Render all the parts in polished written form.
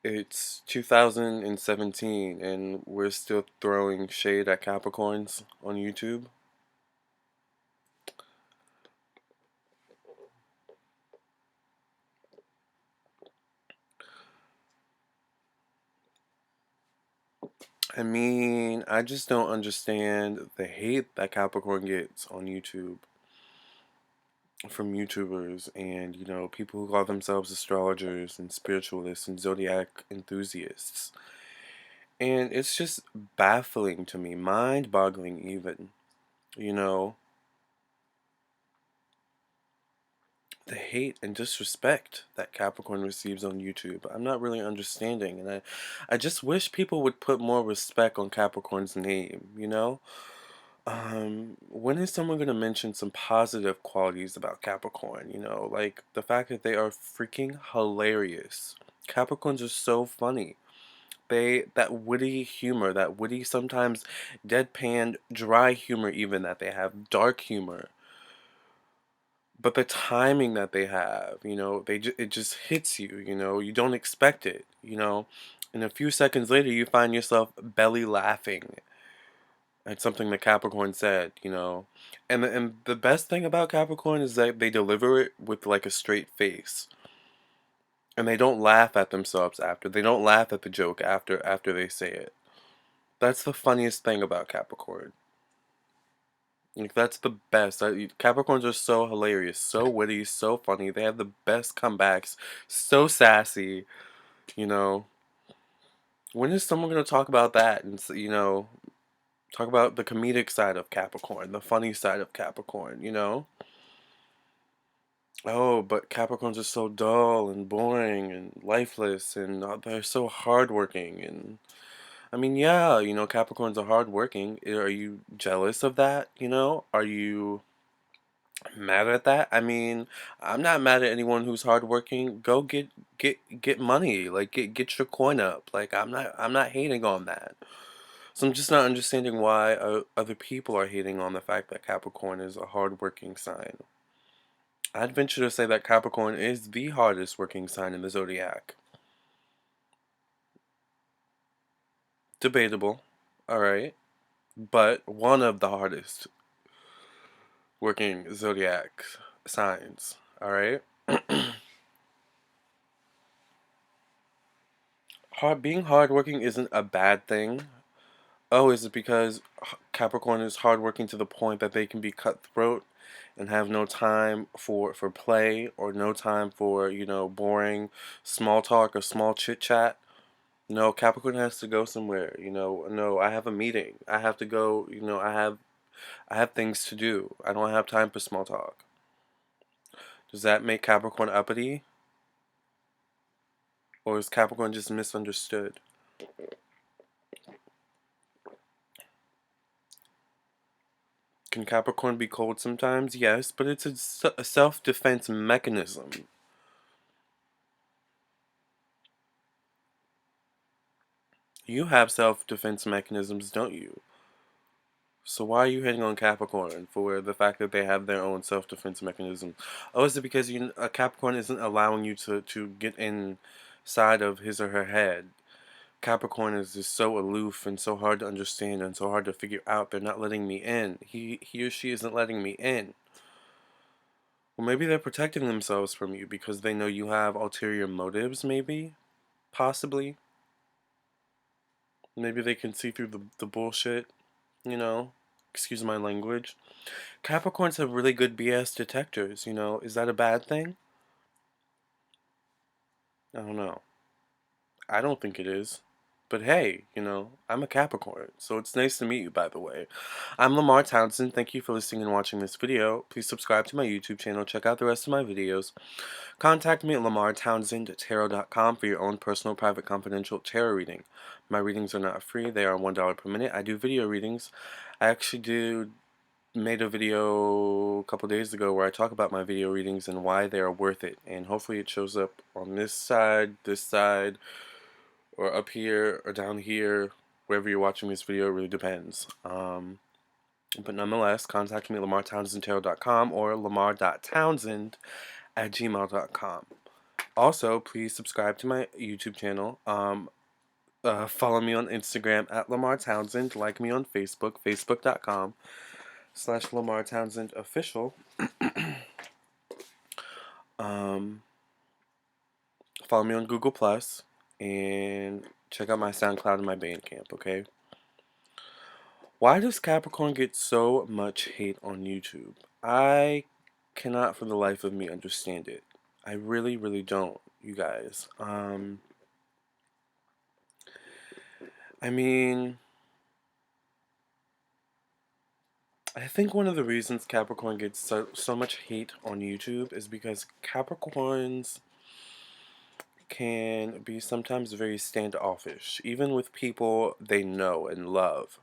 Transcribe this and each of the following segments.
It's 2017 and we're still throwing shade at Capricorns on YouTube. I mean, I just don't understand the hate that Capricorn gets on YouTube from YouTubers and, people who call themselves astrologers and spiritualists and zodiac enthusiasts. And it's just baffling to me, mind-boggling even, you know. The hate and disrespect that Capricorn receives on YouTube. I'm not really understanding, and I just wish people would put more respect on Capricorn's name, you know? When is someone going to mention some positive qualities about Capricorn, like the fact that they are freaking hilarious. Capricorns are so funny. That witty humor, that witty, sometimes deadpan, dry humor even that they have, dark humor. But the timing that they have, it just hits you, you don't expect it. And a few seconds later, you find yourself belly laughing at something that Capricorn said. And the best thing about Capricorn is that they deliver it with like a straight face. And they don't laugh at themselves after. They don't laugh at the joke after they say it. That's the funniest thing about Capricorn. Like that's the best. Capricorns are so hilarious, so witty, so funny. They have the best comebacks, so sassy. You know, when is someone gonna talk about that and talk about the comedic side of Capricorn, the funny side of Capricorn? Oh, but Capricorns are so dull and boring and lifeless, and they're so hardworking. And I mean, yeah, Capricorns are hardworking. Are you jealous of that? Are you mad at that? I mean, I'm not mad at anyone who's hardworking. Go get money. Like get your coin up. Like I'm not hating on that. So I'm just not understanding why other people are hating on the fact that Capricorn is a hardworking sign. I'd venture to say that Capricorn is the hardest working sign in the zodiac. Debatable, all right, but one of the hardest working zodiac signs. All right. Being hardworking isn't a bad thing. Oh, is it because Capricorn is hardworking to the point that they can be cutthroat and have no time for play or no time for, boring small talk or small chit chat? No, Capricorn has to go somewhere. No, I have a meeting. I have to go. I have things to do. I don't have time for small talk. Does that make Capricorn uppity? Or is Capricorn just misunderstood? Can Capricorn be cold sometimes? Yes, but it's a self-defense mechanism. You have self-defense mechanisms, don't you? So why are you hating on Capricorn for the fact that they have their own self-defense mechanism? Oh, is it because a Capricorn isn't allowing you to get inside of his or her head? Capricorn is just so aloof and so hard to understand and so hard to figure out. They're not letting me in. He or she isn't letting me in. Well, maybe they're protecting themselves from you because they know you have ulterior motives, maybe? Possibly. Maybe they can see through the bullshit, you know? Excuse my language. Capricorns have really good BS detectors. Is that a bad thing? I don't know. I don't think it is. But hey, I'm a Capricorn, so it's nice to meet you, by the way. I'm Lamarr Townsend. Thank you for listening and watching this video. Please subscribe to my YouTube channel. Check out the rest of my videos. Contact me at lamarrtownsendtarot.com for your own personal, private, confidential tarot reading. My readings are not free. They are $1 per minute. I do video readings. I actually made a video a couple days ago where I talk about my video readings and why they are worth it. And hopefully it shows up on this side, or up here, or down here, wherever you're watching this video. It really depends. But nonetheless, contact me at lamarrtownsendtarot.com or lamar.townsend@gmail.com. Also, please subscribe to my YouTube channel. Follow me on Instagram at Lamarr Townsend. Like me on Facebook, facebook.com/Lamarr Townsend official. Um, Follow me on Google Plus and check out my SoundCloud and my Bandcamp. Okay. Why does Capricorn get so much hate on YouTube? I cannot for the life of me understand it. I really, really don't, you guys. I mean, I think one of the reasons Capricorn gets so much hate on YouTube is because Capricorns can be sometimes very standoffish, even with people they know and love.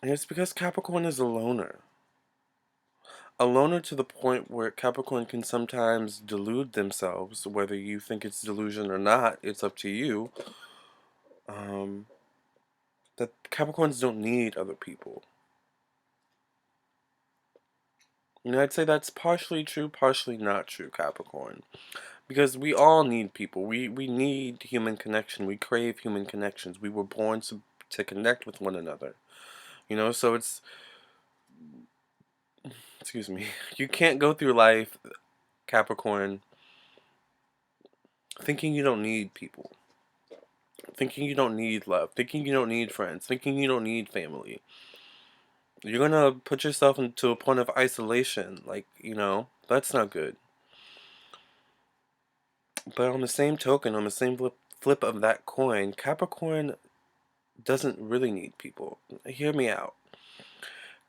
And it's because Capricorn is a loner. A loner to the point where Capricorn can sometimes delude themselves, whether you think it's delusion or not, it's up to you. Um, that Capricorns don't need other people. And I'd say that's partially true, partially not true, Capricorn. Because we all need people. We need human connection. We crave human connections. We were born to connect with one another. So excuse me, you can't go through life, Capricorn, thinking you don't need people. Thinking you don't need love. Thinking you don't need friends. Thinking you don't need family. You're gonna put yourself into a point of isolation. That's not good. But on the same token, on the same flip of that coin, Capricorn doesn't really need people. Hear me out.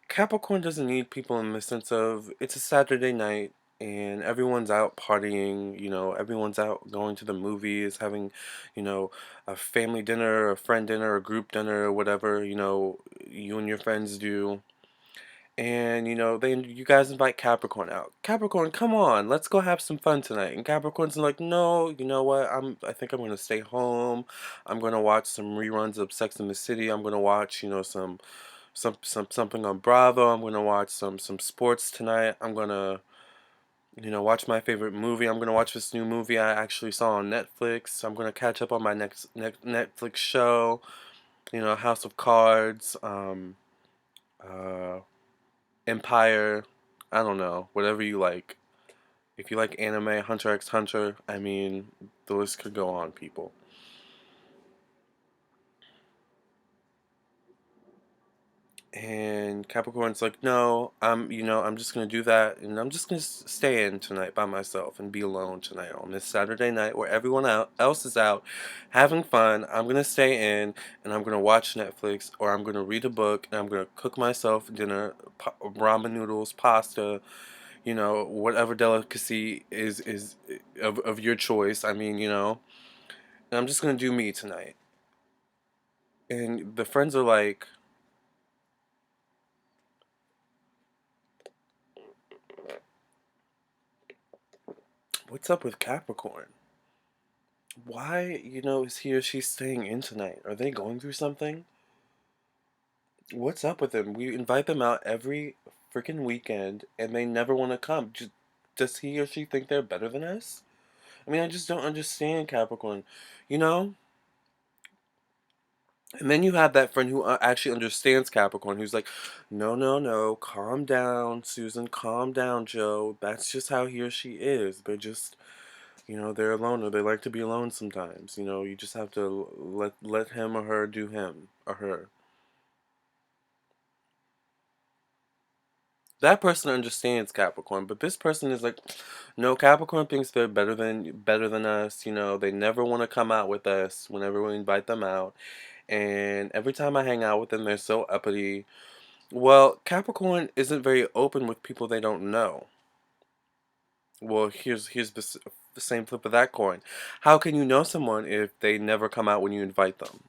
Capricorn doesn't need people in the sense of it's a Saturday night and everyone's out partying, everyone's out going to the movies, having, a family dinner, a friend dinner, a group dinner, or whatever, you and your friends do. And then you guys invite Capricorn out. Capricorn, come on, let's go have some fun tonight. And Capricorn's like, no, you know what? I think I'm gonna stay home. I'm gonna watch some reruns of Sex and the City. I'm gonna watch, something on Bravo. I'm gonna watch some sports tonight. I'm gonna watch my favorite movie. I'm gonna watch this new movie I actually saw on Netflix. I'm gonna catch up on my next Netflix show. House of Cards. Uh, Empire, I don't know, whatever you like. If you like anime, Hunter x Hunter, I mean, the list could go on, people. And Capricorn's like, no, I'm just gonna do that, and I'm just gonna stay in tonight by myself and be alone tonight on this Saturday night where everyone else is out having fun. I'm gonna stay in, and I'm gonna watch Netflix, or I'm gonna read a book, and I'm gonna cook myself dinner, ramen noodles, pasta, whatever delicacy is of your choice. I mean, and I'm just gonna do me tonight. And the friends are like, what's up with Capricorn? Why, is he or she staying in tonight? Are they going through something? What's up with them? We invite them out every freaking weekend and they never want to come. Does he or she think they're better than us? I mean, I just don't understand Capricorn. You know? And then you have that friend who actually understands Capricorn, who's like, no, no, no, calm down, Susan, calm down, Joe. That's just how he or she is. They're alone, or they like to be alone sometimes. You just have to let him or her do him or her. That person understands Capricorn, but this person is like, no, Capricorn thinks they're better than us. They never want to come out with us whenever we invite them out. And every time I hang out with them, they're so uppity. Well, Capricorn isn't very open with people they don't know. Well, here's the same flip of that coin. How can you know someone if they never come out when you invite them?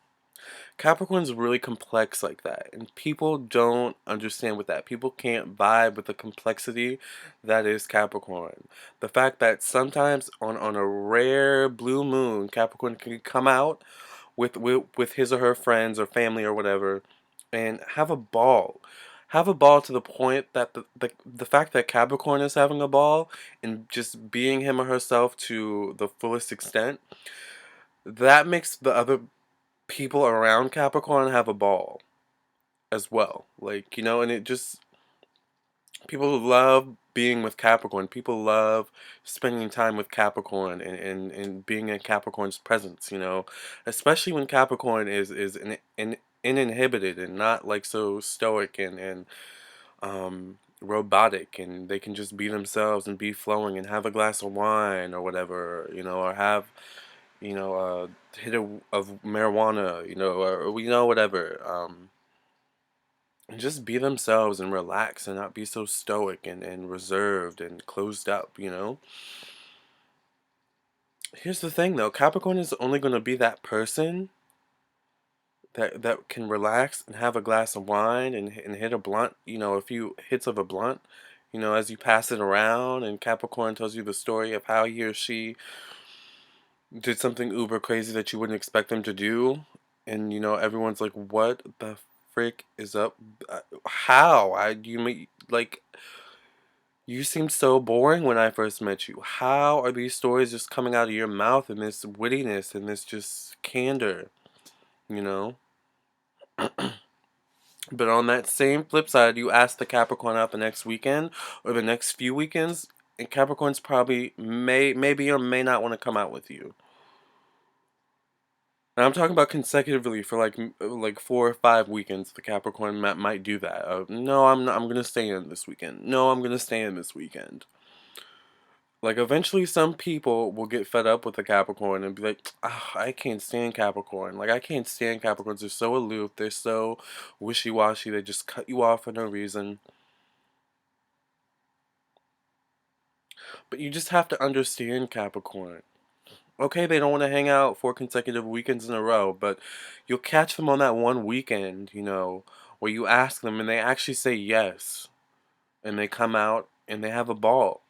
Capricorn's really complex like that, and people don't understand with that. People can't vibe with the complexity that is Capricorn. The fact that sometimes on a rare blue moon, Capricorn can come out with his or her friends or family or whatever, and have a ball, have a ball to the point that the fact that Capricorn is having a ball and just being him or herself to the fullest extent, that makes the other people around Capricorn have a ball as well. Like, and it just, people love being with Capricorn. People love spending time with Capricorn and being in Capricorn's presence. Especially when Capricorn is uninhibited and not like so stoic and robotic, and they can just be themselves and be flowing and have a glass of wine or whatever, or have, a hit of marijuana, or whatever. And just be themselves and relax and not be so stoic and reserved and closed up. Here's the thing though, Capricorn is only going to be that person that can relax and have a glass of wine and hit a blunt, a few hits of a blunt, as you pass it around, and Capricorn tells you the story of how he or she did something uber crazy that you wouldn't expect them to do, and everyone's like, what the frick is up? How? You may like, you seemed so boring when I first met you. How are these stories just coming out of your mouth, and this wittiness and this just candor, you know? But on that same flip side, you ask the Capricorn out the next weekend or the next few weekends, and Capricorns probably maybe or may not want to come out with you. And I'm talking about consecutively for like 4 or 5 weekends. The Capricorn might do that. No, I'm not. I'm gonna stay in this weekend. No, I'm gonna stay in this weekend. Like, eventually some people will get fed up with the Capricorn and be like, "Ah, I can't stand Capricorn. Like, I can't stand Capricorns. They're so aloof. They're so wishy-washy. They just cut you off for no reason." But you just have to understand Capricorn. Okay, they don't want to hang out 4 consecutive weekends in a row, but you'll catch them on that one weekend, where you ask them and they actually say yes. And they come out and they have a ball.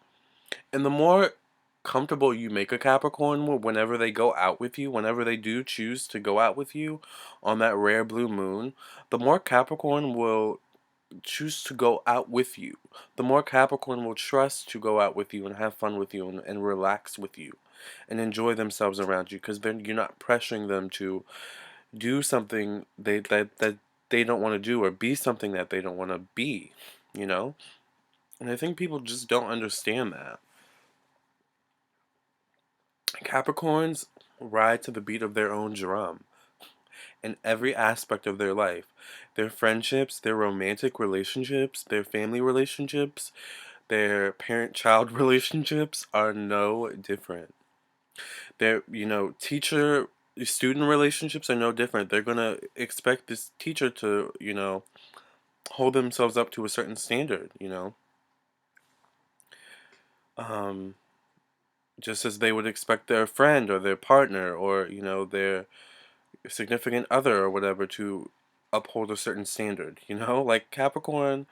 And the more comfortable you make a Capricorn whenever they go out with you, whenever they do choose to go out with you on that rare blue moon, the more Capricorn will choose to go out with you. The more Capricorn will trust to go out with you and have fun with you and relax with you and enjoy themselves around you, because then you're not pressuring them to do something that they don't want to do, or be something that they don't want to be, you know? And I think people just don't understand that. Capricorns ride to the beat of their own drum in every aspect of their life. Their friendships, their romantic relationships, their family relationships, their parent-child relationships are no different. Their, teacher student relationships are no different. They're going to expect this teacher to, hold themselves up to a certain standard. Um, just as they would expect their friend or their partner or, their significant other or whatever to uphold a certain standard. Like Capricorn,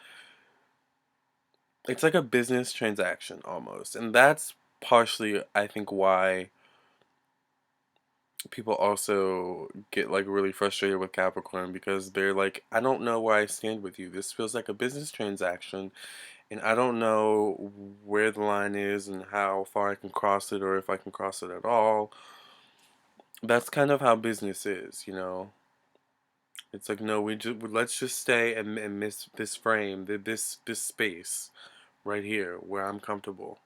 it's like a business transaction almost. And that's partially, I think, why people also get like really frustrated with Capricorn, because they're like, I don't know where I stand with you. This feels like a business transaction, and I don't know where the line is and how far I can cross it, or if I can cross it at all. That's kind of how business is. It's like, no, let's just stay and miss this frame, this space right here where I'm comfortable,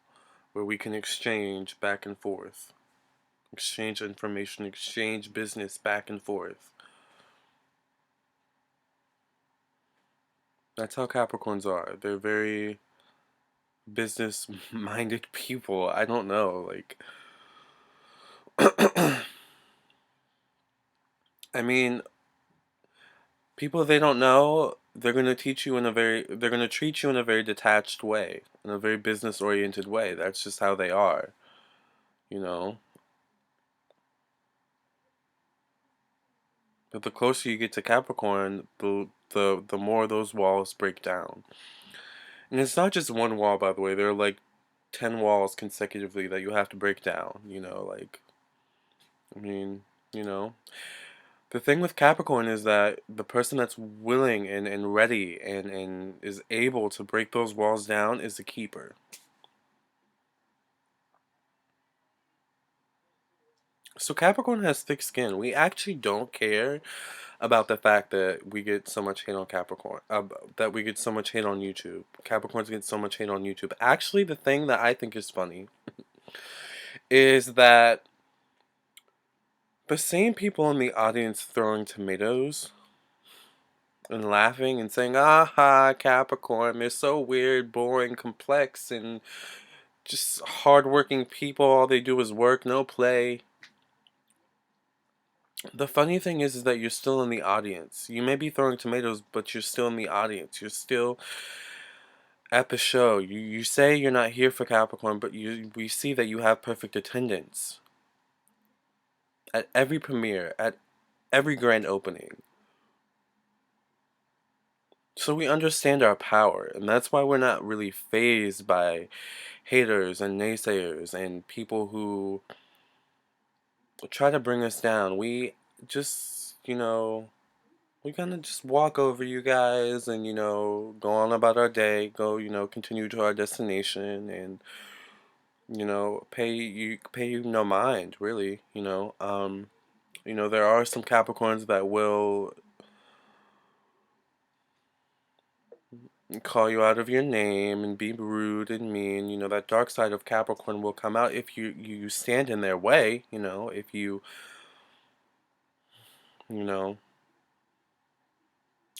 where we can exchange back and forth, exchange information, exchange business back and forth. That's how Capricorns are. They're very business minded people. I don't know, like I mean, people they don't know, they're going to treat you in a very detached way, in a very business oriented way. That's just how they are, you know. But the closer you get to Capricorn, the more those walls break down. And it's not just one wall, by the way. There are like 10 walls consecutively that you have to break down, like, I mean, you know. The thing with Capricorn is that the person that's willing and ready and is able to break those walls down is the keeper. So Capricorn has thick skin. We actually don't care about the fact that we get so much hate on Capricorn, that we get so much hate on YouTube. Capricorns get so much hate on YouTube. Actually, the thing that I think is funny is that the same people in the audience throwing tomatoes and laughing and saying, aha, Capricorn, they're so weird, boring, complex, and just hardworking people. All they do is work, no play. The funny thing is that you're still in the audience. You may be throwing tomatoes, but you're still in the audience. You're still at the show. You say you're not here for Capricorn, but we see that you have perfect attendance at every premiere, at every grand opening. So we understand our power, and that's why we're not really fazed by haters and naysayers and people who try to bring us down. We just, we kind of just walk over you guys and, go on about our day, go, continue to our destination and, pay you no mind, really, there are some Capricorns that will call you out of your name and be rude and mean. That dark side of Capricorn will come out if you stand in their way, if you know,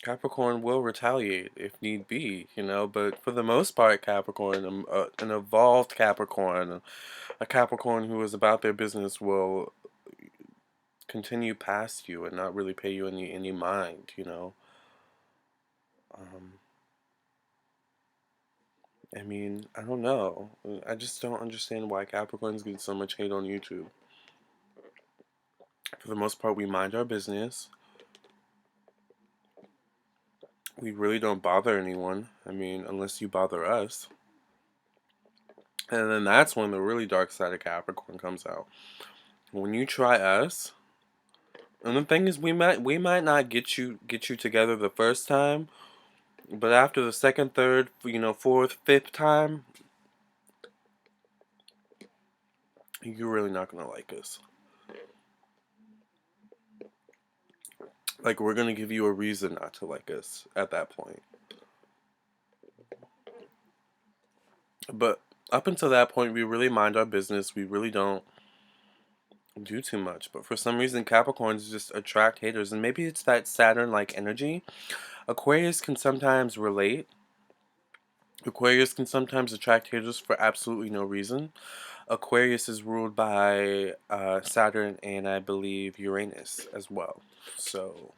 Capricorn will retaliate if need be, but for the most part, Capricorn, an evolved Capricorn, a Capricorn who is about their business will continue past you and not really pay you any mind. Um, I mean, I don't know. I just don't understand why Capricorns get so much hate on YouTube. For the most part, we mind our business. We really don't bother anyone. I mean, unless you bother us. And then that's when the really dark side of Capricorn comes out. When you try us, and the thing is, we might not get you together the first time, but after the second, third, fourth, fifth time, you're really not gonna like us. Like, we're gonna give you a reason not to like us at that point. But up until that point, we really mind our business. We really don't do too much. But for some reason, Capricorns just attract haters, and maybe it's that Saturn-like energy. Aquarius can sometimes relate. Aquarius can sometimes attract haters for absolutely no reason. Aquarius is ruled by Saturn and I believe Uranus as well. So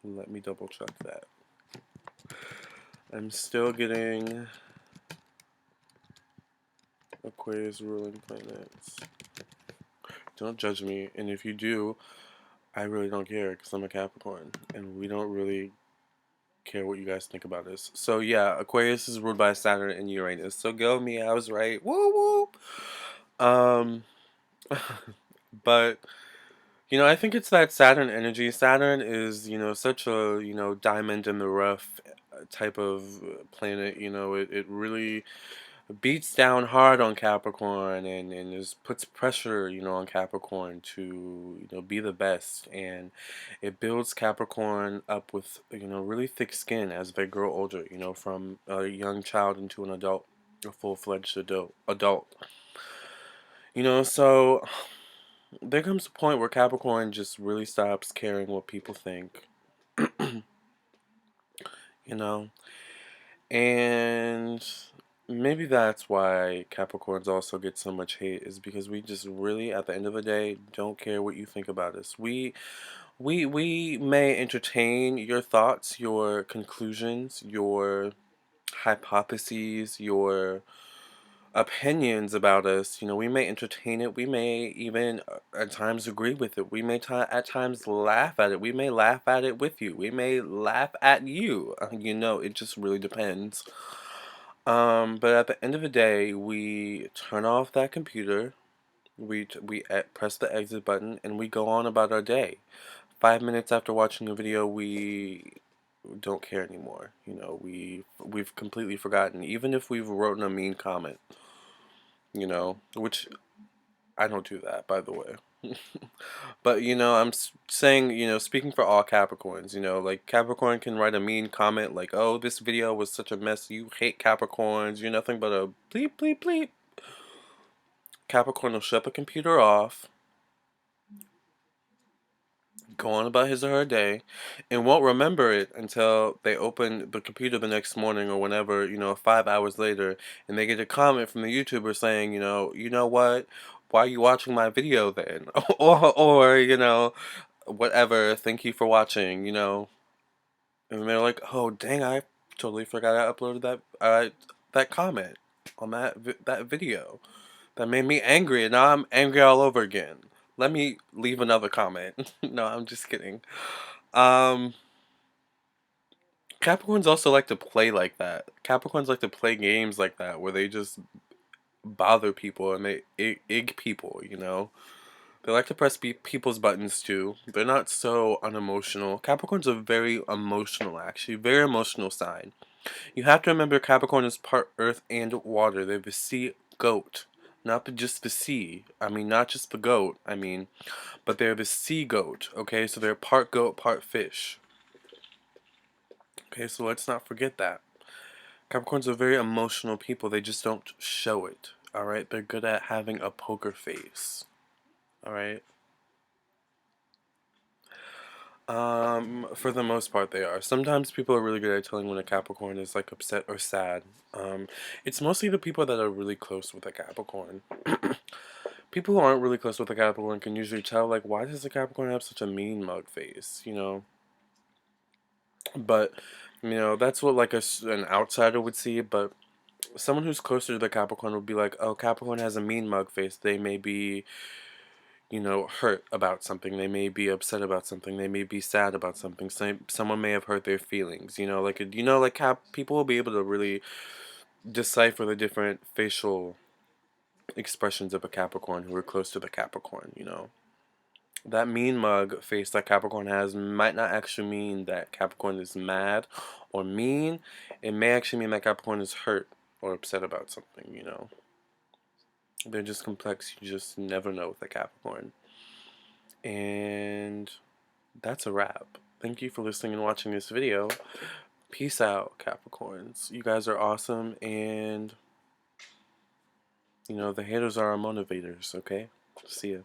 let me double check that. I'm still getting Aquarius ruling planets. Don't judge me, and if you do, I really don't care because I'm a Capricorn, and we don't really care what you guys think about this. So yeah, Aquarius is ruled by Saturn and Uranus. So go me, I was right. Woo woo. Um, but I think it's that Saturn energy. Saturn is such a diamond in the rough type of planet. It really beats down hard on Capricorn and just puts pressure, on Capricorn to, be the best. And it builds Capricorn up with, really thick skin as they grow older, from a young child into an adult, a full-fledged adult. So there comes a point where Capricorn just really stops caring what people think, you know? And maybe that's why Capricorns also get so much hate is because we just really, at the end of the day, don't care what you think about us. We may entertain your thoughts, your conclusions, your hypotheses, your opinions about us. We may entertain it. We may even at times agree with it. We may at times laugh at it. We may laugh at it with you. We may laugh at you. It just really depends. But at the end of the day, we turn off that computer. press the exit button and we go on about our day. 5 minutes after watching a video, we don't care anymore. You know, we've completely forgotten, even if we've written a mean comment. You know, which I don't do that, by the way. But you know, saying, you know, speaking for all Capricorns, you know, like Capricorn can write a mean comment like, "Oh, this video was such a mess. You hate Capricorns. You're nothing but a bleep bleep bleep." Capricorn will shut the computer off, go on about his or her day, and won't remember it until they open the computer the next morning or whenever, you know, 5 hours later, and they get a comment from the YouTuber saying, you know what? Why are you watching my video then? Or, you know, whatever, thank you for watching, you know. And they're like, oh, dang, I totally forgot I uploaded that comment on that video. That made me angry, and now I'm angry all over again. Let me leave another comment. No, I'm just kidding. Um, Capricorns also like to play like that. Capricorns like to play games like that, where they just bother people and they ig people, you know? They like to press people's buttons too. They're not so unemotional. Capricorns are very emotional, actually. Very emotional sign. You have to remember Capricorn is part earth and water. They're the sea goat. Just the sea. I mean, not just the goat. I mean, but they're the sea goat. Okay, so they're part goat, part fish. Okay, so let's not forget that. Capricorns are very emotional people. They just don't show it. Alright? They're good at having a poker face. Alright? For the most part, they are. Sometimes people are really good at telling when a Capricorn is like upset or sad. It's mostly the people that are really close with a Capricorn. People who aren't really close with a Capricorn can usually tell, like, why does the Capricorn have such a mean mug face, you know? But, you know, that's what, like, an outsider would see, but someone who's closer to the Capricorn would be like, oh, Capricorn has a mean mug face. They may be, you know, hurt about something. They may be upset about something. They may be sad about something. Someone may have hurt their feelings. You know, like, you know, like, people will be able to really decipher the different facial expressions of a Capricorn who are close to the Capricorn, you know. That mean mug face that Capricorn has might not actually mean that Capricorn is mad or mean. It may actually mean that Capricorn is hurt or upset about something, you know. They're just complex. You just never know with a Capricorn. And that's a wrap. Thank you for listening and watching this video. Peace out, Capricorns. You guys are awesome, and, you know, the haters are our motivators, okay? See ya.